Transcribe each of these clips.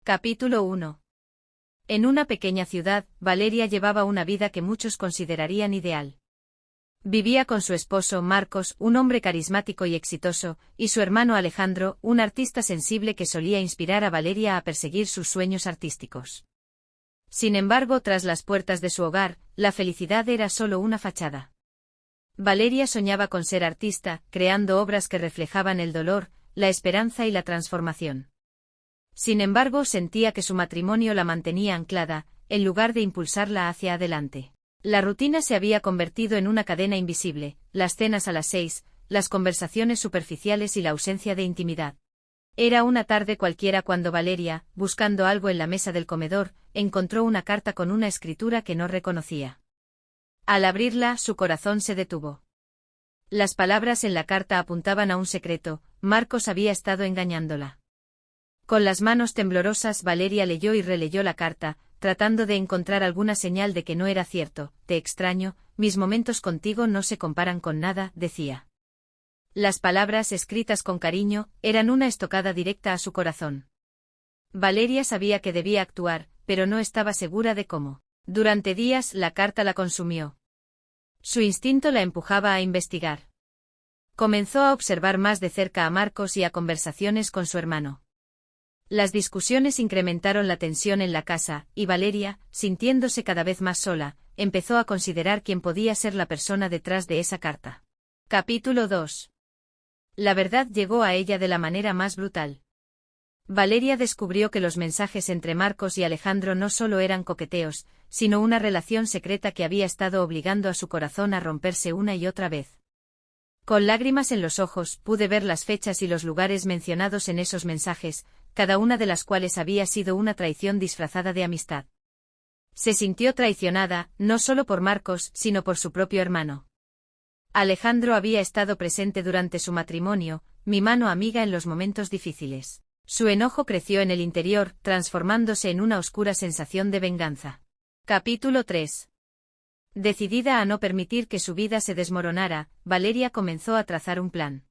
Capítulo 1. En una pequeña ciudad, Valeria llevaba una vida que muchos considerarían ideal. Vivía con su esposo, Marcos, un hombre carismático y exitoso, y su hermano Alejandro, un artista sensible que solía inspirar a Valeria a perseguir sus sueños artísticos. Sin embargo, tras las puertas de su hogar, la felicidad era solo una fachada. Valeria soñaba con ser artista, creando obras que reflejaban el dolor, la esperanza y la transformación. Sin embargo, sentía que su matrimonio la mantenía anclada, en lugar de impulsarla hacia adelante. La rutina se había convertido en una cadena invisible, las cenas a las 6, las conversaciones superficiales y la ausencia de intimidad. Era una tarde cualquiera cuando Valeria, buscando algo en la mesa del comedor, encontró una carta con una escritura que no reconocía. Al abrirla, su corazón se detuvo. Las palabras en la carta apuntaban a un secreto: Marcos había estado engañándola. Con las manos temblorosas, Valeria leyó y releyó la carta, tratando de encontrar alguna señal de que no era cierto. Te extraño, mis momentos contigo no se comparan con nada, decía. Las palabras, escritas con cariño, eran una estocada directa a su corazón. Valeria sabía que debía actuar, pero no estaba segura de cómo. Durante días, la carta la consumió. Su instinto la empujaba a investigar. Comenzó a observar más de cerca a Marcos y a conversaciones con su hermano. Las discusiones incrementaron la tensión en la casa, y Valeria, sintiéndose cada vez más sola, empezó a considerar quién podía ser la persona detrás de esa carta. Capítulo 2. La verdad llegó a ella de la manera más brutal. Valeria descubrió que los mensajes entre Marcos y Alejandro no solo eran coqueteos, sino una relación secreta que había estado obligando a su corazón a romperse una y otra vez. Con lágrimas en los ojos, pude ver las fechas y los lugares mencionados en esos mensajes, cada una de las cuales había sido una traición disfrazada de amistad. Se sintió traicionada, no solo por Marcos, sino por su propio hermano. Alejandro había estado presente durante su matrimonio, mi mano amiga en los momentos difíciles. Su enojo creció en el interior, transformándose en una oscura sensación de venganza. Capítulo 3. Decidida a no permitir que su vida se desmoronara, Valeria comenzó a trazar un plan.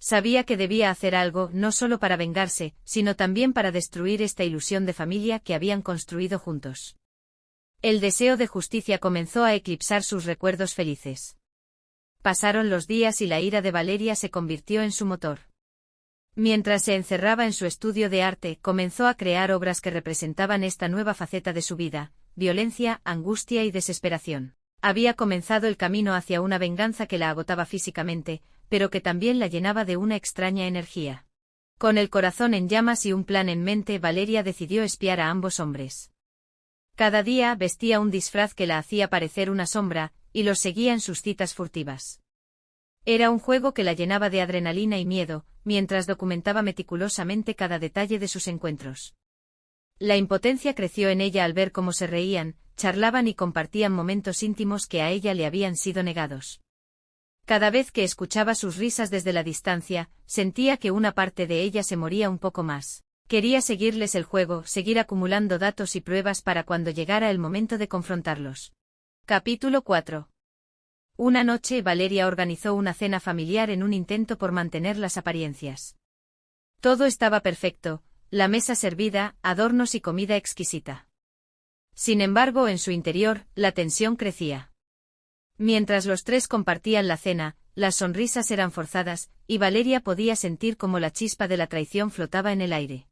Sabía que debía hacer algo no solo para vengarse, sino también para destruir esta ilusión de familia que habían construido juntos. El deseo de justicia comenzó a eclipsar sus recuerdos felices. Pasaron los días y la ira de Valeria se convirtió en su motor. Mientras se encerraba en su estudio de arte, comenzó a crear obras que representaban esta nueva faceta de su vida: violencia, angustia y desesperación. Había comenzado el camino hacia una venganza que la agotaba físicamente, pero que también la llenaba de una extraña energía. Con el corazón en llamas y un plan en mente, Valeria decidió espiar a ambos hombres. Cada día vestía un disfraz que la hacía parecer una sombra, y los seguía en sus citas furtivas. Era un juego que la llenaba de adrenalina y miedo, mientras documentaba meticulosamente cada detalle de sus encuentros. La impotencia creció en ella al ver cómo se reían, charlaban y compartían momentos íntimos que a ella le habían sido negados. Cada vez que escuchaba sus risas desde la distancia, sentía que una parte de ella se moría un poco más. Quería seguirles el juego, seguir acumulando datos y pruebas para cuando llegara el momento de confrontarlos. Capítulo 4. Una noche, Valeria organizó una cena familiar en un intento por mantener las apariencias. Todo estaba perfecto, la mesa servida, adornos y comida exquisita. Sin embargo, en su interior, la tensión crecía. Mientras los tres compartían la cena, las sonrisas eran forzadas, y Valeria podía sentir cómo la chispa de la traición flotaba en el aire.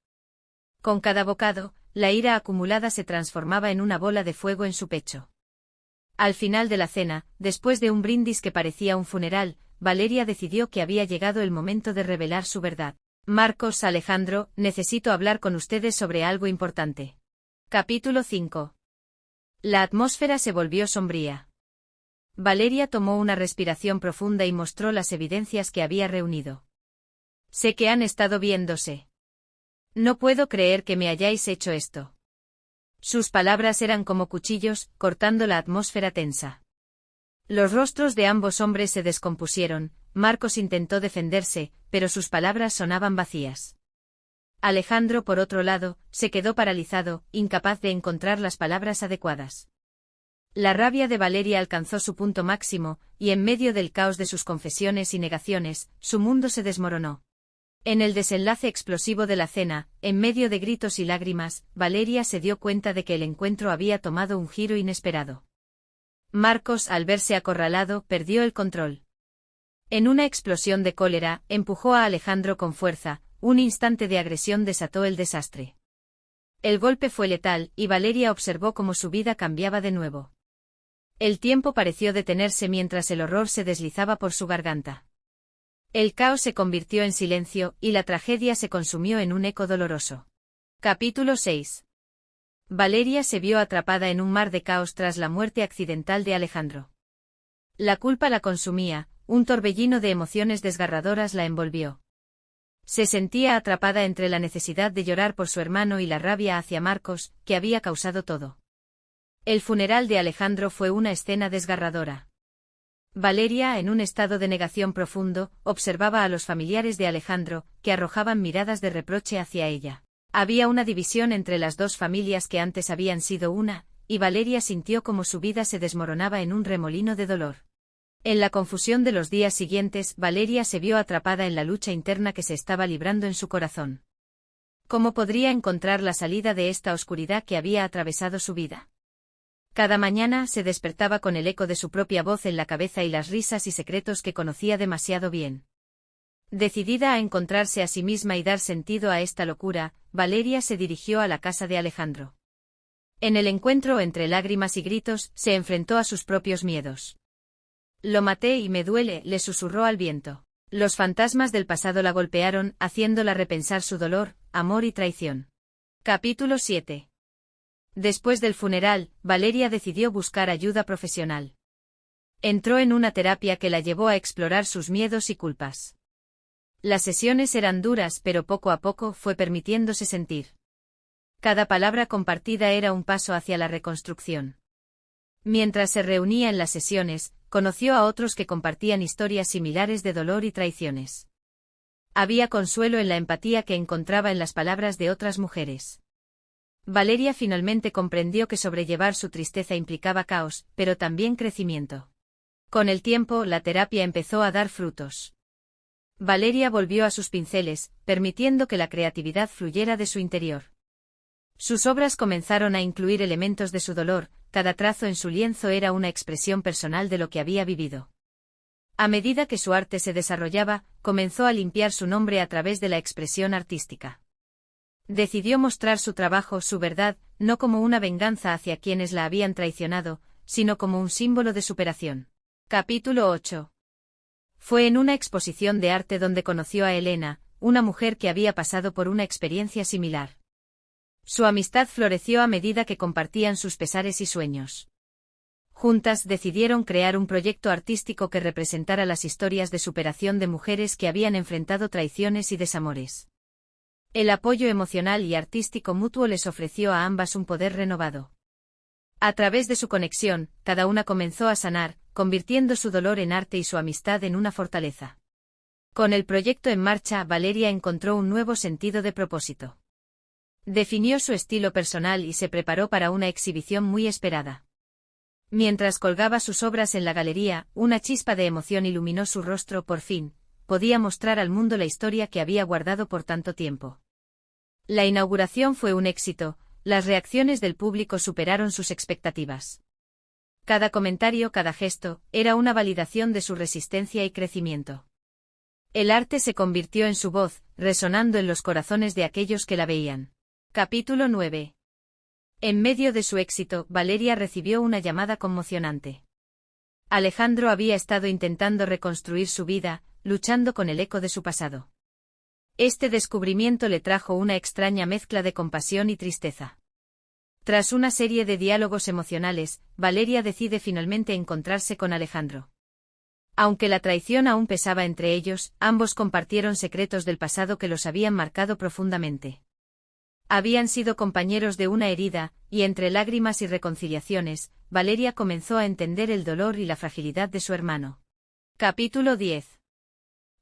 Con cada bocado, la ira acumulada se transformaba en una bola de fuego en su pecho. Al final de la cena, después de un brindis que parecía un funeral, Valeria decidió que había llegado el momento de revelar su verdad. Marcos, Alejandro, necesito hablar con ustedes sobre algo importante. Capítulo 5. La atmósfera se volvió sombría. Valeria tomó una respiración profunda y mostró las evidencias que había reunido. Sé que han estado viéndose. No puedo creer que me hayáis hecho esto. Sus palabras eran como cuchillos, cortando la atmósfera tensa. Los rostros de ambos hombres se descompusieron. Marcos intentó defenderse, pero sus palabras sonaban vacías. Alejandro, por otro lado, se quedó paralizado, incapaz de encontrar las palabras adecuadas. La rabia de Valeria alcanzó su punto máximo, y en medio del caos de sus confesiones y negaciones, su mundo se desmoronó. En el desenlace explosivo de la cena, en medio de gritos y lágrimas, Valeria se dio cuenta de que el encuentro había tomado un giro inesperado. Marcos, al verse acorralado, perdió el control. En una explosión de cólera, empujó a Alejandro con fuerza, un instante de agresión desató el desastre. El golpe fue letal, y Valeria observó cómo su vida cambiaba de nuevo. El tiempo pareció detenerse mientras el horror se deslizaba por su garganta. El caos se convirtió en silencio, y la tragedia se consumió en un eco doloroso. Capítulo 6. Valeria se vio atrapada en un mar de caos tras la muerte accidental de Alejandro. La culpa la consumía, un torbellino de emociones desgarradoras la envolvió. Se sentía atrapada entre la necesidad de llorar por su hermano y la rabia hacia Marcos, que había causado todo. El funeral de Alejandro fue una escena desgarradora. Valeria, en un estado de negación profundo, observaba a los familiares de Alejandro, que arrojaban miradas de reproche hacia ella. Había una división entre las dos familias que antes habían sido una, y Valeria sintió como su vida se desmoronaba en un remolino de dolor. En la confusión de los días siguientes, Valeria se vio atrapada en la lucha interna que se estaba librando en su corazón. ¿Cómo podría encontrar la salida de esta oscuridad que había atravesado su vida? Cada mañana se despertaba con el eco de su propia voz en la cabeza y las risas y secretos que conocía demasiado bien. Decidida a encontrarse a sí misma y dar sentido a esta locura, Valeria se dirigió a la casa de Alejandro. En el encuentro entre lágrimas y gritos, se enfrentó a sus propios miedos. «Lo maté y me duele», le susurró al viento. Los fantasmas del pasado la golpearon, haciéndola repensar su dolor, amor y traición. Capítulo 7. Después del funeral, Valeria decidió buscar ayuda profesional. Entró en una terapia que la llevó a explorar sus miedos y culpas. Las sesiones eran duras, pero poco a poco fue permitiéndose sentir. Cada palabra compartida era un paso hacia la reconstrucción. Mientras se reunía en las sesiones, conoció a otros que compartían historias similares de dolor y traiciones. Había consuelo en la empatía que encontraba en las palabras de otras mujeres. Valeria finalmente comprendió que sobrellevar su tristeza implicaba caos, pero también crecimiento. Con el tiempo, la terapia empezó a dar frutos. Valeria volvió a sus pinceles, permitiendo que la creatividad fluyera de su interior. Sus obras comenzaron a incluir elementos de su dolor, cada trazo en su lienzo era una expresión personal de lo que había vivido. A medida que su arte se desarrollaba, comenzó a limpiar su nombre a través de la expresión artística. Decidió mostrar su trabajo, su verdad, no como una venganza hacia quienes la habían traicionado, sino como un símbolo de superación. Capítulo 8. Fue en una exposición de arte donde conoció a Elena, una mujer que había pasado por una experiencia similar. Su amistad floreció a medida que compartían sus pesares y sueños. Juntas decidieron crear un proyecto artístico que representara las historias de superación de mujeres que habían enfrentado traiciones y desamores. El apoyo emocional y artístico mutuo les ofreció a ambas un poder renovado. A través de su conexión, cada una comenzó a sanar, convirtiendo su dolor en arte y su amistad en una fortaleza. Con el proyecto en marcha, Valeria encontró un nuevo sentido de propósito. Definió su estilo personal y se preparó para una exhibición muy esperada. Mientras colgaba sus obras en la galería, una chispa de emoción iluminó su rostro. Por fin, podía mostrar al mundo la historia que había guardado por tanto tiempo. La inauguración fue un éxito, las reacciones del público superaron sus expectativas. Cada comentario, cada gesto, era una validación de su resistencia y crecimiento. El arte se convirtió en su voz, resonando en los corazones de aquellos que la veían. Capítulo 9. En medio de su éxito, Valeria recibió una llamada conmocionante. Alejandro había estado intentando reconstruir su vida, luchando con el eco de su pasado. Este descubrimiento le trajo una extraña mezcla de compasión y tristeza. Tras una serie de diálogos emocionales, Valeria decide finalmente encontrarse con Alejandro. Aunque la traición aún pesaba entre ellos, ambos compartieron secretos del pasado que los habían marcado profundamente. Habían sido compañeros de una herida, y entre lágrimas y reconciliaciones, Valeria comenzó a entender el dolor y la fragilidad de su hermano. Capítulo 10.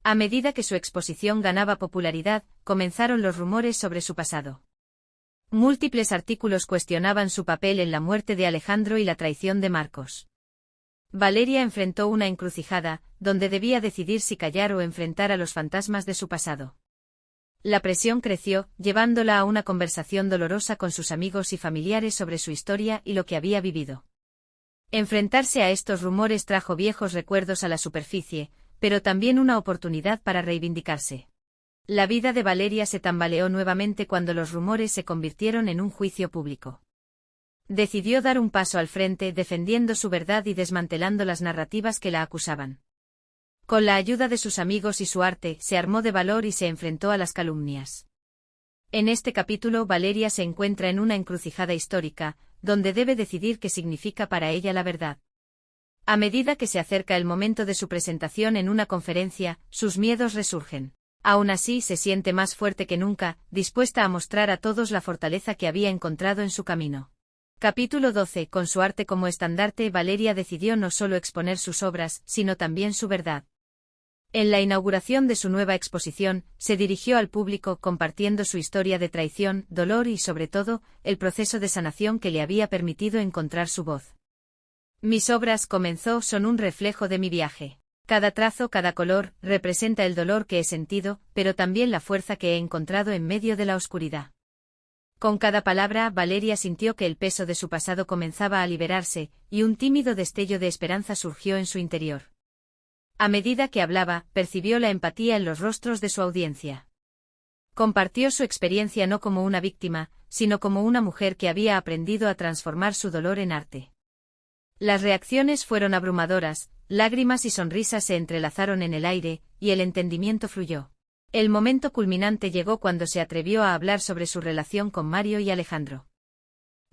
A medida que su exposición ganaba popularidad, comenzaron los rumores sobre su pasado. Múltiples artículos cuestionaban su papel en la muerte de Alejandro y la traición de Marcos. Valeria enfrentó una encrucijada, donde debía decidir si callar o enfrentar a los fantasmas de su pasado. La presión creció, llevándola a una conversación dolorosa con sus amigos y familiares sobre su historia y lo que había vivido. Enfrentarse a estos rumores trajo viejos recuerdos a la superficie, pero también una oportunidad para reivindicarse. La vida de Valeria se tambaleó nuevamente cuando los rumores se convirtieron en un juicio público. Decidió dar un paso al frente, defendiendo su verdad y desmantelando las narrativas que la acusaban. Con la ayuda de sus amigos y su arte, se armó de valor y se enfrentó a las calumnias. En este capítulo, Valeria se encuentra en una encrucijada histórica, donde debe decidir qué significa para ella la verdad. A medida que se acerca el momento de su presentación en una conferencia, sus miedos resurgen. Aún así, se siente más fuerte que nunca, dispuesta a mostrar a todos la fortaleza que había encontrado en su camino. Capítulo 12. Con su arte como estandarte, Valeria decidió no solo exponer sus obras, sino también su verdad. En la inauguración de su nueva exposición, se dirigió al público compartiendo su historia de traición, dolor y, sobre todo, el proceso de sanación que le había permitido encontrar su voz. Mis obras, comenzó, son un reflejo de mi viaje. Cada trazo, cada color, representa el dolor que he sentido, pero también la fuerza que he encontrado en medio de la oscuridad. Con cada palabra, Valeria sintió que el peso de su pasado comenzaba a liberarse, y un tímido destello de esperanza surgió en su interior. A medida que hablaba, percibió la empatía en los rostros de su audiencia. Compartió su experiencia no como una víctima, sino como una mujer que había aprendido a transformar su dolor en arte. Las reacciones fueron abrumadoras, lágrimas y sonrisas se entrelazaron en el aire, y el entendimiento fluyó. El momento culminante llegó cuando se atrevió a hablar sobre su relación con Mario y Alejandro.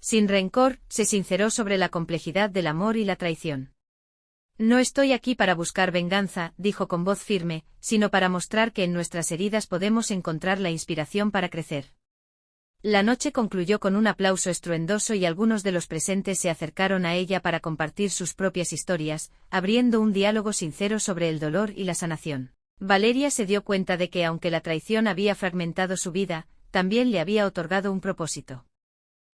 Sin rencor, se sinceró sobre la complejidad del amor y la traición. No estoy aquí para buscar venganza, dijo con voz firme, sino para mostrar que en nuestras heridas podemos encontrar la inspiración para crecer. La noche concluyó con un aplauso estruendoso y algunos de los presentes se acercaron a ella para compartir sus propias historias, abriendo un diálogo sincero sobre el dolor y la sanación. Valeria se dio cuenta de que aunque la traición había fragmentado su vida, también le había otorgado un propósito.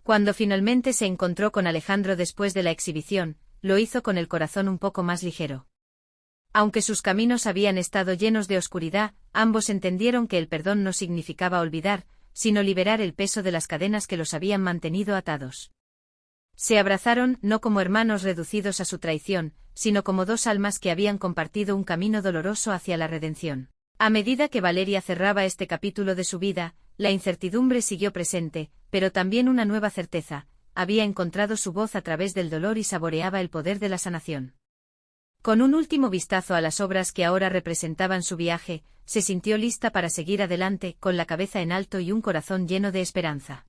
Cuando finalmente se encontró con Alejandro después de la exhibición, lo hizo con el corazón un poco más ligero. Aunque sus caminos habían estado llenos de oscuridad, ambos entendieron que el perdón no significaba olvidar, sino liberar el peso de las cadenas que los habían mantenido atados. Se abrazaron, no como hermanos reducidos a su traición, sino como dos almas que habían compartido un camino doloroso hacia la redención. A medida que Valeria cerraba este capítulo de su vida, la incertidumbre siguió presente, pero también una nueva certeza: había encontrado su voz a través del dolor y saboreaba el poder de la sanación. Con un último vistazo a las obras que ahora representaban su viaje, se sintió lista para seguir adelante, con la cabeza en alto y un corazón lleno de esperanza.